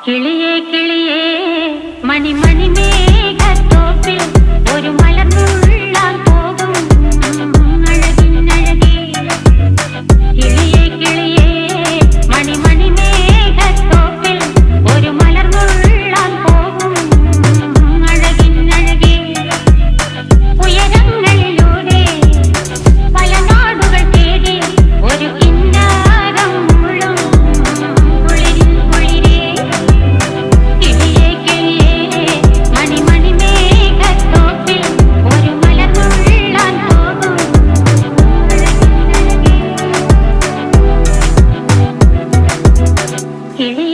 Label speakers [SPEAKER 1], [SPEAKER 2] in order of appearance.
[SPEAKER 1] കിളിയേ കിളിയേ മണിമണി മേഘത്തോപ്പിൽ ഒരു മലർന്നുള്ളാൻ പോകും അഴകിനഴകേ. കിളിയേ കിളിയേ മണിമണി മേഘത്തോപ്പിൽ ഒരു മലർന്നുള്ളാൻ പോകും അഴകിനഴകേ. ഉയരങ്ങളിലൂടെ പല നാടുകൾ തേടി ഒരു കിന്നാരം മുഴും കുളിരിൻ കുളിരേ. കിളിയേ കിളിയേ മണിമണി മേഘത്തോപ്പിൽ ഒരു മലർന്നുള്ളാൻ പോകും അഴകിനഴകേ. കിളി